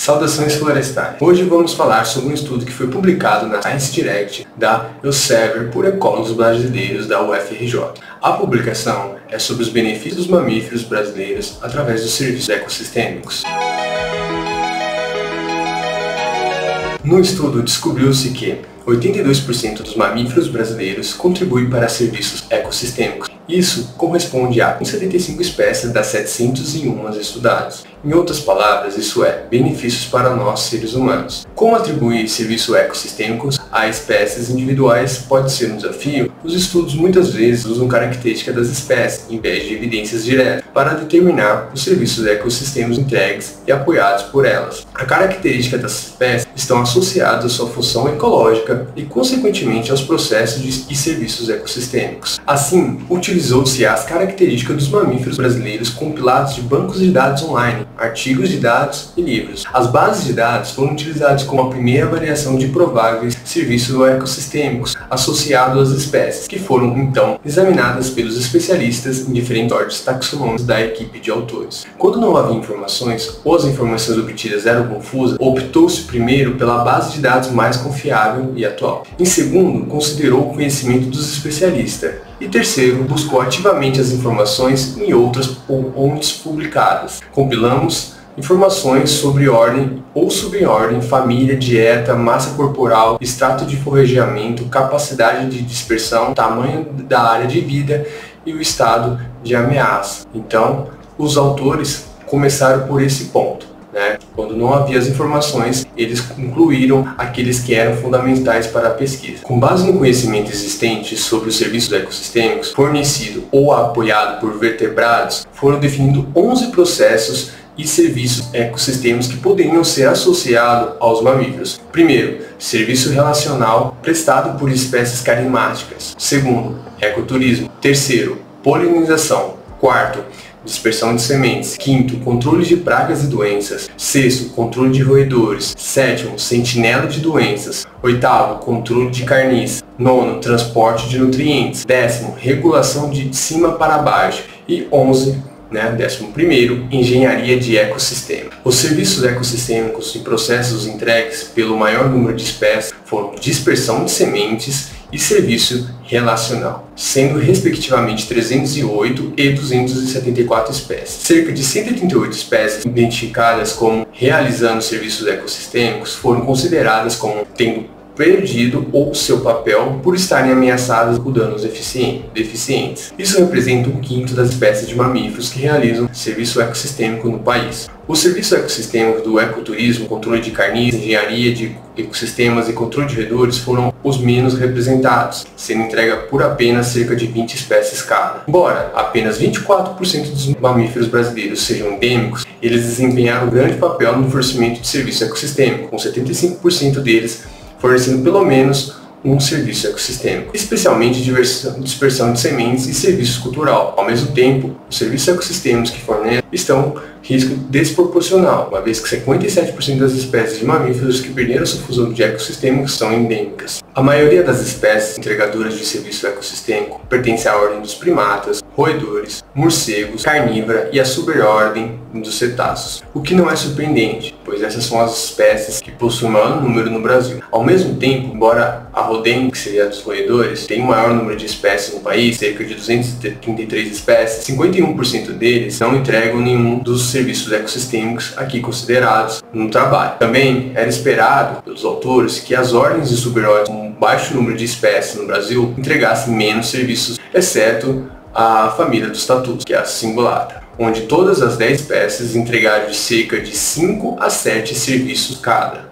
Saudações florestais! Hoje vamos falar sobre um estudo que foi publicado na Science Direct da Elsevier por ecólogos brasileiros da UFRJ. A publicação é sobre os benefícios dos mamíferos brasileiros através dos serviços ecossistêmicos. No estudo, descobriu-se que 82% dos mamíferos brasileiros contribuem para serviços ecossistêmicos. Isso corresponde a 75 espécies das 701 estudadas. Em outras palavras, isso é, benefícios para nós seres humanos. Como atribuir serviços ecossistêmicos a espécies individuais pode ser um desafio, os estudos muitas vezes usam características das espécies, em vez de evidências diretas, para determinar os serviços ecossistêmicos entregues e apoiados por elas. A característica das espécies estão associadas à sua função ecológica e, consequentemente, aos processos e serviços ecossistêmicos. Assim, utilizou-se as características dos mamíferos brasileiros compilados de bancos de dados online, artigos de dados e livros. As bases de dados foram utilizadas como a primeira avaliação de prováveis serviços ecossistêmicos associados às espécies, que foram então examinadas pelos especialistas em diferentes ordens taxonômicas da equipe de autores. Quando não havia informações ou as informações obtidas eram confusas, optou-se primeiro pela base de dados mais confiável e atual. Em segundo, considerou o conhecimento dos especialistas. E terceiro, buscou ativamente as informações em outras fontes publicadas. Compilamos informações sobre ordem ou subordem, família, dieta, massa corporal, extrato de forrageamento, capacidade de dispersão, tamanho da área de vida e o estado de ameaça. Então, os autores começaram por esse ponto. Quando não havia as informações, eles incluíram aqueles que eram fundamentais para a pesquisa. Com base no conhecimento existente sobre os serviços ecossistêmicos fornecido ou apoiado por vertebrados, foram definidos 11 processos e serviços ecossistêmicos que poderiam ser associados aos mamíferos. Primeiro, serviço relacional prestado por espécies carismáticas. Segundo, ecoturismo. Terceiro, polinização. Quarto, dispersão de sementes. Quinto, controle de pragas e doenças. Sexto, controle de roedores. Sétimo, sentinela de doenças. Oitavo, controle de carniça. Nono, transporte de nutrientes. Décimo, regulação de cima para baixo. E 11º, engenharia de ecossistema. Os serviços ecossistêmicos e processos entregues pelo maior número de espécies foram dispersão de sementes e serviço relacional, sendo respectivamente 308 e 274 espécies. Cerca de 138 espécies identificadas como realizando serviços ecossistêmicos foram consideradas como tendo perdido ou seu papel por estarem ameaçadas por danos deficientes. Isso representa 1/5 das espécies de mamíferos que realizam serviço ecossistêmico no país. Os serviços ecossistêmicos do ecoturismo, controle de carniça, engenharia de ecossistemas e controle de roedores foram os menos representados, sendo entregue por apenas cerca de 20 espécies cada. Embora apenas 24% dos mamíferos brasileiros sejam endêmicos, eles desempenharam um grande papel no fornecimento de serviço ecossistêmico, com 75% deles fornecendo pelo menos um serviço ecossistêmico, especialmente dispersão de sementes e serviços cultural. Ao mesmo tempo, os serviços ecossistêmicos que fornecem estão em risco desproporcional, uma vez que 57% das espécies de mamíferos que perderam sua fusão de ecossistêmicos são endêmicas. A maioria das espécies entregadoras de serviço ecossistêmico pertence à ordem dos primatas, roedores, morcegos, carnívora e à superordem dos cetáceos, o que não é surpreendente, pois essas são as espécies que possuem o maior número no Brasil. Ao mesmo tempo, embora a rodem, que seria a dos roedores, tenha o maior número de espécies no país, cerca de 233 espécies, 51% deles não entregam nenhum dos serviços ecossistêmicos aqui considerados no trabalho. Também era esperado pelos autores que as ordens e superordens com baixo número de espécies no Brasil entregassem menos serviços, exceto a família dos tatus, que é a cingulata, onde todas as 10 espécies entregaram de cerca de 5 a 7 serviços cada.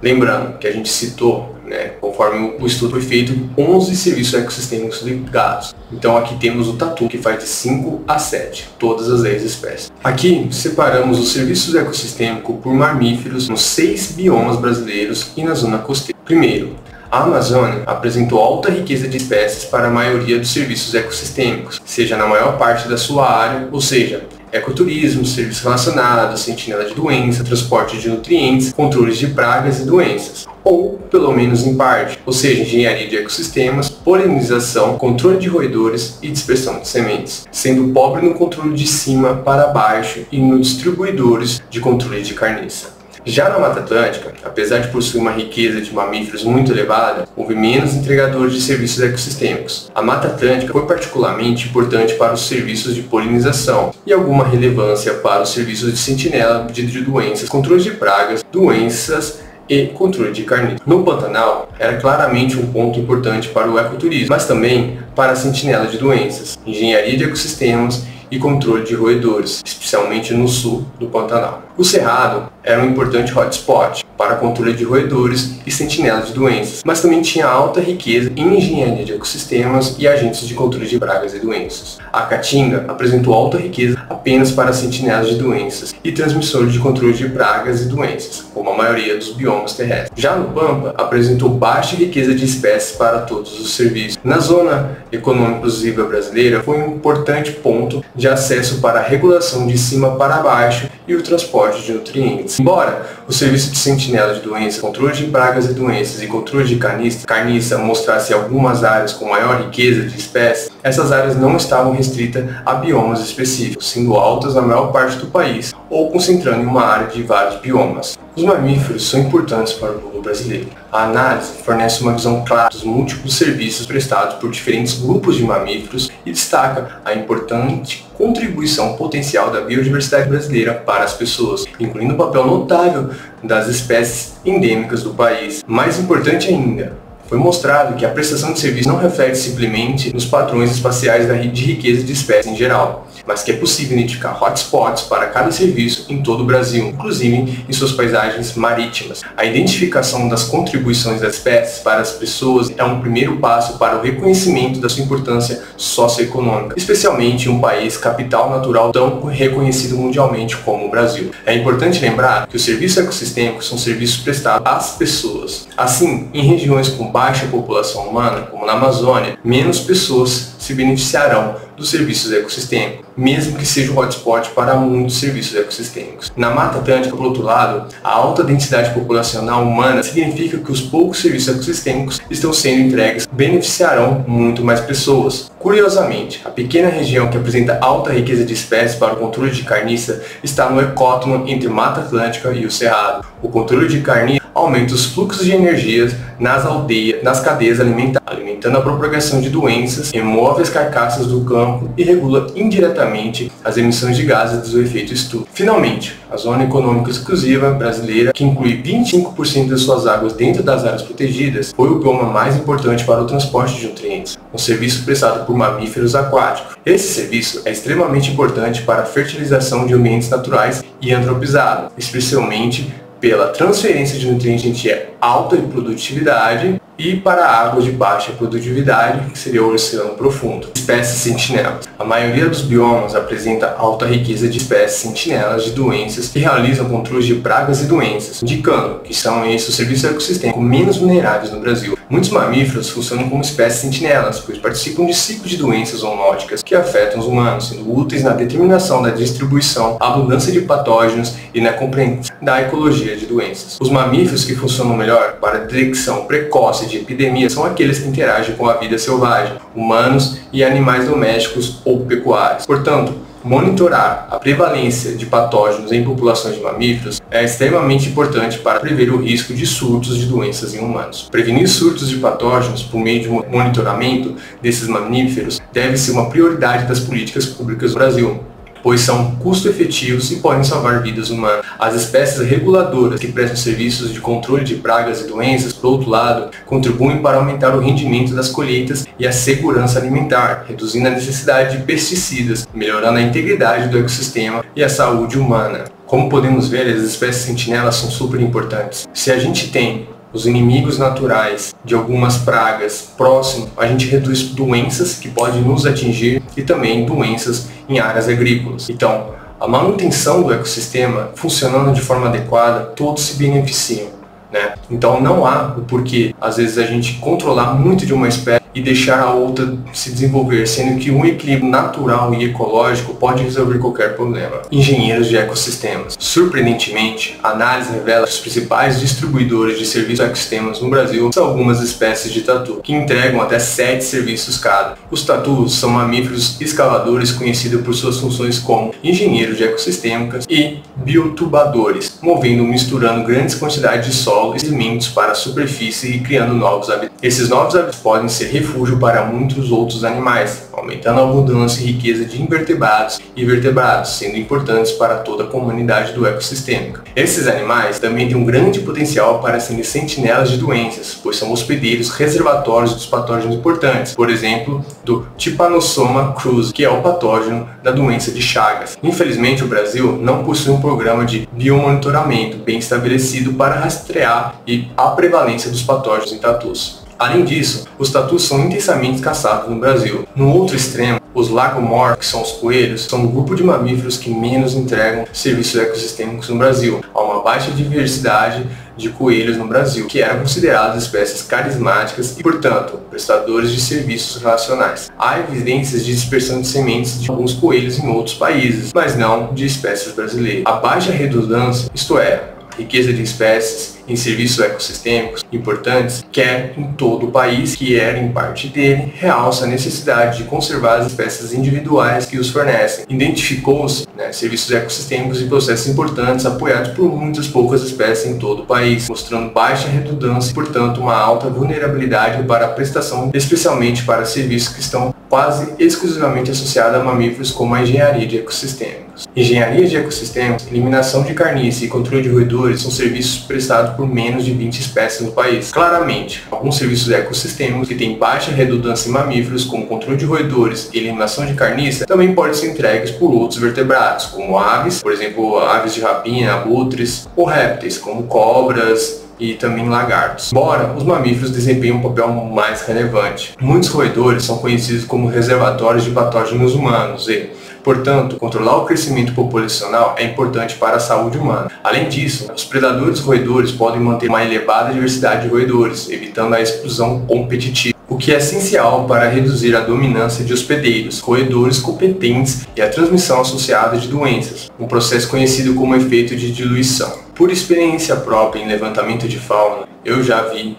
Lembrando que a gente citou, conforme o estudo foi feito, 11 serviços ecossistêmicos ligados. Então aqui temos o tatu, que faz de 5 a 7, todas as 10 espécies. Aqui separamos os serviços ecossistêmicos por mamíferos nos 6 biomas brasileiros e na zona costeira. Primeiro, a Amazônia apresentou alta riqueza de espécies para a maioria dos serviços ecossistêmicos, seja na maior parte da sua área, ou seja, ecoturismo, serviços relacionados, sentinela de doença, transporte de nutrientes, controles de pragas e doenças, ou pelo menos em parte, ou seja, engenharia de ecossistemas, polinização, controle de roedores e dispersão de sementes, sendo pobre no controle de cima para baixo e nos distribuidores de controle de carniça. Já na Mata Atlântica, apesar de possuir uma riqueza de mamíferos muito elevada, houve menos entregadores de serviços ecossistêmicos. A Mata Atlântica foi particularmente importante para os serviços de polinização e alguma relevância para os serviços de sentinela de doenças, controle de pragas, doenças e controle de carnívoros. No Pantanal, era claramente um ponto importante para o ecoturismo, mas também para a sentinela de doenças, engenharia de ecossistemas e controle de roedores, especialmente no sul do Pantanal. O Cerrado era um importante hotspot para controle de roedores e sentinelas de doenças, mas também tinha alta riqueza em engenharia de ecossistemas e agentes de controle de pragas e doenças. A Caatinga apresentou alta riqueza apenas para sentinelas de doenças e transmissores de controle de pragas e doenças, como a maioria dos biomas terrestres. Já no Pampa, apresentou baixa riqueza de espécies para todos os serviços. Na Zona Econômica Exclusiva Brasileira, foi um importante ponto de acesso para a regulação de cima para baixo e o transporte de nutrientes. Embora o serviço de sentinela de doenças, controle de pragas e doenças e controle de carniça mostrasse algumas áreas com maior riqueza de espécies, essas áreas não estavam restritas a biomas específicos, sendo altas na maior parte do país ou concentrando em uma área de vários biomas. Os mamíferos são importantes para o povo brasileiro. A análise fornece uma visão clara dos múltiplos serviços prestados por diferentes grupos de mamíferos e destaca a importante contribuição potencial da biodiversidade brasileira para as pessoas, incluindo o papel notável das espécies endêmicas do país. Mais importante ainda, foi mostrado que a prestação de serviço não reflete simplesmente nos padrões espaciais de riqueza de espécies em geral, mas que é possível identificar hotspots para cada serviço em todo o Brasil, inclusive em suas paisagens marítimas. A identificação das contribuições das espécies para as pessoas é um primeiro passo para o reconhecimento da sua importância socioeconômica, especialmente em um país capital natural tão reconhecido mundialmente como o Brasil. É importante lembrar que os serviços ecossistêmicos são serviços prestados às pessoas. Assim, em regiões com baixa população humana, como na Amazônia, menos pessoas se beneficiarão dos serviços ecossistêmicos, mesmo que seja um hotspot para muitos serviços ecossistêmicos. Na Mata Atlântica, por outro lado, a alta densidade populacional humana significa que os poucos serviços ecossistêmicos estão sendo entregues beneficiarão muito mais pessoas. Curiosamente, a pequena região que apresenta alta riqueza de espécies para o controle de carniça está no ecótono entre Mata Atlântica e o Cerrado. O controle de carniça aumenta os fluxos de energias nas aldeias, nas cadeias alimentares, alimentando a propagação de doenças, remove as carcaças do campo e regula indiretamente as emissões de gases do efeito estufa. Finalmente, a Zona Econômica Exclusiva Brasileira, que inclui 25% das suas águas dentro das áreas protegidas, foi o bioma mais importante para o transporte de nutrientes, um serviço prestado por mamíferos aquáticos. Esse serviço é extremamente importante para a fertilização de ambientes naturais e antropizados, especialmente pela transferência de nutrientes de alta produtividade e para águas de baixa produtividade, que seria o oceano profundo. Espécies sentinelas. A maioria dos biomas apresenta alta riqueza de espécies sentinelas de doenças que realizam controle de pragas e doenças, indicando que são esses os serviços ecossistêmicos menos vulneráveis no Brasil. Muitos mamíferos funcionam como espécies sentinelas, pois participam de ciclos de doenças zoonóticas que afetam os humanos, sendo úteis na determinação da distribuição, abundância de patógenos e na compreensão da ecologia de doenças. Os mamíferos que funcionam melhor para a detecção precoce de epidemias são aqueles que interagem com a vida selvagem, humanos e animais domésticos ou pecuários. Portanto, monitorar a prevalência de patógenos em populações de mamíferos é extremamente importante para prever o risco de surtos de doenças em humanos. Prevenir surtos de patógenos por meio de monitoramento desses mamíferos deve ser uma prioridade das políticas públicas do Brasil, pois são custo-efetivos e podem salvar vidas humanas. As espécies reguladoras que prestam serviços de controle de pragas e doenças, por outro lado, contribuem para aumentar o rendimento das colheitas e a segurança alimentar, reduzindo a necessidade de pesticidas, melhorando a integridade do ecossistema e a saúde humana. Como podemos ver, as espécies sentinelas são super importantes. Se a gente tem os inimigos naturais de algumas pragas próximo, a gente reduz doenças que podem nos atingir e também doenças em áreas agrícolas. Então, a manutenção do ecossistema funcionando de forma adequada, todos se beneficiam, né? Então não há o porquê, às vezes, a gente controlar muito de uma espécie e deixar a outra se desenvolver, sendo que um equilíbrio natural e ecológico pode resolver qualquer problema. Engenheiros de ecossistemas. Surpreendentemente, a análise revela que os principais distribuidores de serviços de ecossistemas no Brasil são algumas espécies de tatu, que entregam até 7 serviços cada. Os tatus são mamíferos escavadores conhecidos por suas funções como engenheiros de ecossistemas e biotubadores, movendo ou misturando grandes quantidades de solo e sedimentos para a superfície e criando novos habitats. Esses novos habitats podem ser refúgio para muitos outros animais, aumentando a abundância e riqueza de invertebrados e vertebrados, sendo importantes para toda a comunidade do ecossistema. Esses animais também têm um grande potencial para serem sentinelas de doenças, pois são hospedeiros reservatórios dos patógenos importantes, por exemplo, do Trypanosoma cruzi, que é o patógeno da doença de Chagas. Infelizmente, o Brasil não possui um programa de biomonitoramento bem estabelecido para rastrear a prevalência dos patógenos em tatus. Além disso, os tatus são intensamente caçados no Brasil. No outro extremo, os lagomorfos, que são os coelhos, são o grupo de mamíferos que menos entregam serviços ecossistêmicos no Brasil. Há uma baixa diversidade de coelhos no Brasil, que eram consideradas espécies carismáticas e, portanto, prestadores de serviços relacionais. Há evidências de dispersão de sementes de alguns coelhos em outros países, mas não de espécies brasileiras. A baixa redundância, isto é, riqueza de espécies em serviços ecossistêmicos importantes, quer em todo o país, que era em parte dele, realça a necessidade de conservar as espécies individuais que os fornecem. Identificou-se serviços ecossistêmicos e processos importantes apoiados por muitas poucas espécies em todo o país, mostrando baixa redundância e, portanto, uma alta vulnerabilidade para a prestação, especialmente para serviços que estão quase exclusivamente associados a mamíferos, como a engenharia de ecossistemas. Engenharia de ecossistemas, eliminação de carniça e controle de roedores são serviços prestados por menos de 20 espécies no país. Claramente, alguns serviços ecossistêmicos que têm baixa redundância em mamíferos, como controle de roedores e eliminação de carniça, também podem ser entregues por outros vertebrados, como aves, por exemplo, aves de rapina, abutres, ou répteis, como cobras e também lagartos. Embora os mamíferos desempenhem um papel mais relevante, muitos roedores são conhecidos como reservatórios de patógenos humanos e, portanto, controlar o crescimento populacional é importante para a saúde humana. Além disso, os predadores roedores podem manter uma elevada diversidade de roedores, evitando a exclusão competitiva, o que é essencial para reduzir a dominância de hospedeiros, roedores competentes e a transmissão associada de doenças, um processo conhecido como efeito de diluição. Por experiência própria em levantamento de fauna, eu já vi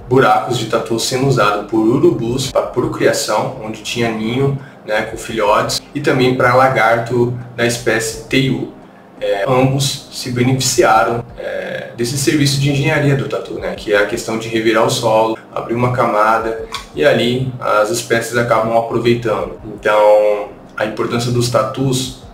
buracos de tatu sendo usados por urubus para procriação, onde tinha ninho com filhotes, e também para lagarto da espécie Teiu. Ambos se beneficiaram desse serviço de engenharia do tatu, que é a questão de revirar o solo, abrir uma camada, e ali as espécies acabam aproveitando. Então, a importância dos tatus,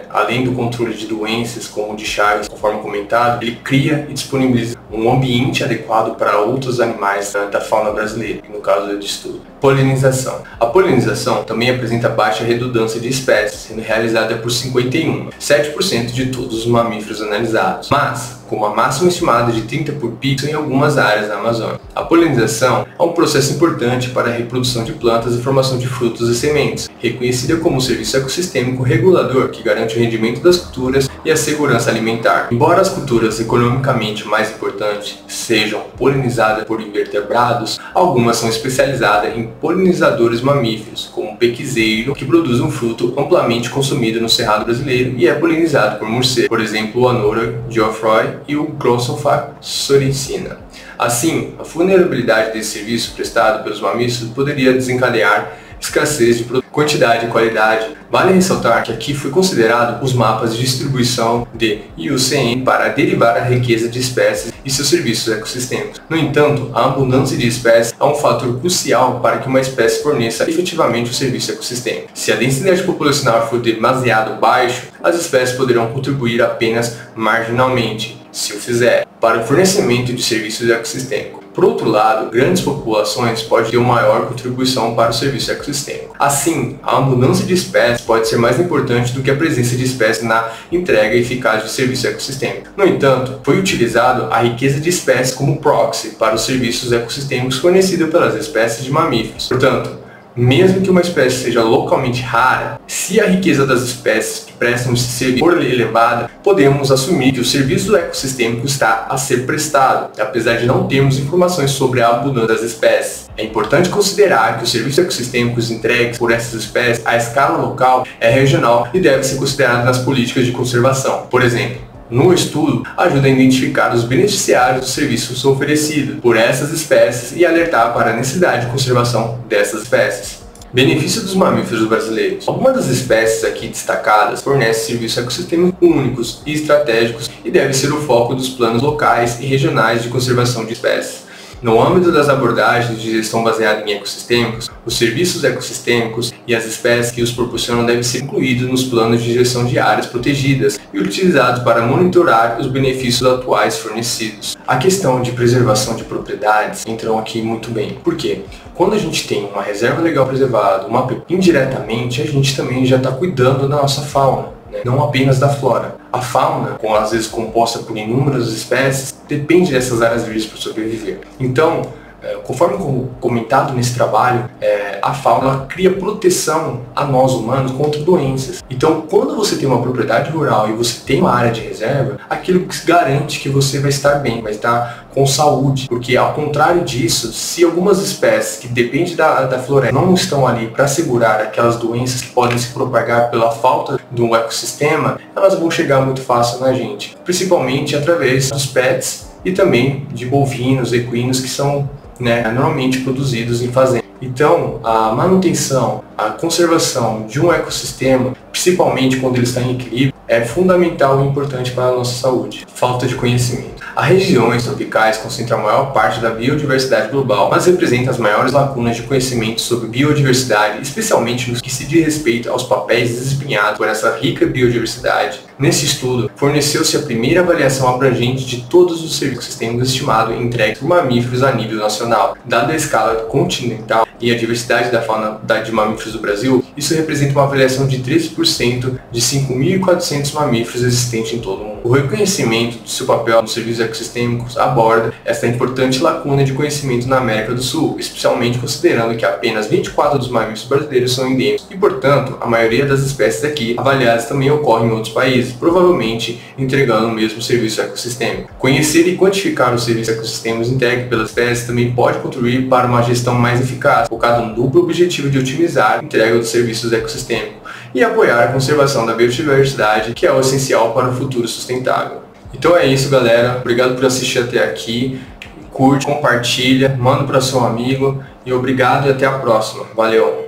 além do controle de doenças como o de Chagas, conforme comentado, ele cria e disponibiliza um ambiente adequado para outros animais da fauna brasileira, no caso de estudo. Polinização. A polinização também apresenta baixa redundância de espécies, sendo realizada por 7% de todos os mamíferos analisados, mas com uma máxima estimada de 30 por pixel em algumas áreas da Amazônia. A polinização é um processo importante para a reprodução de plantas e formação de frutos e sementes, reconhecida como um serviço ecossistêmico regulador que garante o rendimento das culturas e a segurança alimentar. Embora as culturas economicamente mais importantes sejam polinizadas por invertebrados, algumas são especializadas em polinizadores mamíferos, como o pequizeiro, que produz um fruto amplamente consumido no Cerrado brasileiro e é polinizado por morcegos, por exemplo, o Anora geoffroy e o Glossophaga soricina. Assim, a vulnerabilidade desse serviço prestado pelos mamíferos poderia desencadear escassez de quantidade e qualidade. Vale ressaltar que aqui foi considerado os mapas de distribuição de IUCN para derivar a riqueza de espécies e seus serviços ecossistêmicos. No entanto, a abundância de espécies é um fator crucial para que uma espécie forneça efetivamente o serviço ecossistêmico. Se a densidade populacional for demasiado baixa, as espécies poderão contribuir apenas marginalmente, se o fizer, para o fornecimento de serviços ecossistêmicos. Por outro lado, grandes populações podem ter uma maior contribuição para o serviço ecossistêmico. Assim, a abundância de espécies pode ser mais importante do que a presença de espécies na entrega eficaz de serviço ecossistêmico. No entanto, foi utilizado a riqueza de espécies como proxy para os serviços ecossistêmicos fornecidos pelas espécies de mamíferos. Portanto, Mesmo que uma espécie seja localmente rara, se a riqueza das espécies que prestam esse serviço for elevada, podemos assumir que o serviço ecossistêmico está a ser prestado, apesar de não termos informações sobre a abundância das espécies. É importante considerar que os serviços ecossistêmicos entregues por essas espécies à escala local é regional e deve ser considerado nas políticas de conservação. Por exemplo, no estudo, ajuda a identificar os beneficiários dos serviços oferecidos por essas espécies e alertar para a necessidade de conservação dessas espécies. Benefício dos mamíferos brasileiros. Algumas das espécies aqui destacadas fornecem serviços ecossistêmicos únicos e estratégicos e deve ser o foco dos planos locais e regionais de conservação de espécies. No âmbito das abordagens de gestão baseada em ecossistêmicos, os serviços ecossistêmicos e as espécies que os proporcionam devem ser incluídos nos planos de gestão de áreas protegidas e utilizados para monitorar os benefícios atuais fornecidos. A questão de preservação de propriedades entram aqui muito bem. Por quê? Quando a gente tem uma reserva legal preservada, indiretamente a gente também já está cuidando da nossa fauna, não apenas da flora. A fauna, às vezes composta por inúmeras espécies, depende dessas áreas verdes para sobreviver. Então, conforme comentado nesse trabalho, a fauna cria proteção a nós humanos contra doenças. Então, quando você tem uma propriedade rural e você tem uma área de reserva, aquilo garante que você vai estar bem, vai estar com saúde. Porque, ao contrário disso, se algumas espécies que dependem da floresta não estão ali para segurar aquelas doenças que podem se propagar pela falta de um ecossistema, elas vão chegar muito fácil na gente. Principalmente através dos pets e também de bovinos, equinos, que são normalmente produzidos em fazendas. Então, a manutenção, a conservação de um ecossistema, principalmente quando ele está em equilíbrio, é fundamental e importante para a nossa saúde. Falta de conhecimento. As regiões tropicais concentram a maior parte da biodiversidade global, mas representam as maiores lacunas de conhecimento sobre biodiversidade, especialmente no que se diz respeito aos papéis desempenhados por essa rica biodiversidade. Nesse estudo, forneceu-se a primeira avaliação abrangente de todos os serviços sistêmicos estimados e entregues por mamíferos a nível nacional. Dada a escala continental e a diversidade da fauna de mamíferos do Brasil, isso representa uma avaliação de 13% de 5.400 mamíferos existentes em todo o mundo. O reconhecimento do seu papel nos serviços ecossistêmicos aborda essa importante lacuna de conhecimento na América do Sul, especialmente considerando que apenas 24 dos mamíferos brasileiros são endêmicos e, portanto, a maioria das espécies aqui avaliadas também ocorre em outros países, provavelmente entregando o mesmo serviço ecossistêmico. Conhecer e quantificar os serviços ecossistêmicos entregues pelas espécies também pode contribuir para uma gestão mais eficaz, focada no duplo objetivo de otimizar a entrega dos serviços ecossistêmicos e apoiar a conservação da biodiversidade, que é o essencial para o futuro sustentável. Então é isso, galera. Obrigado por assistir até aqui. Curte, compartilha, manda para seu amigo e obrigado e até a próxima. Valeu!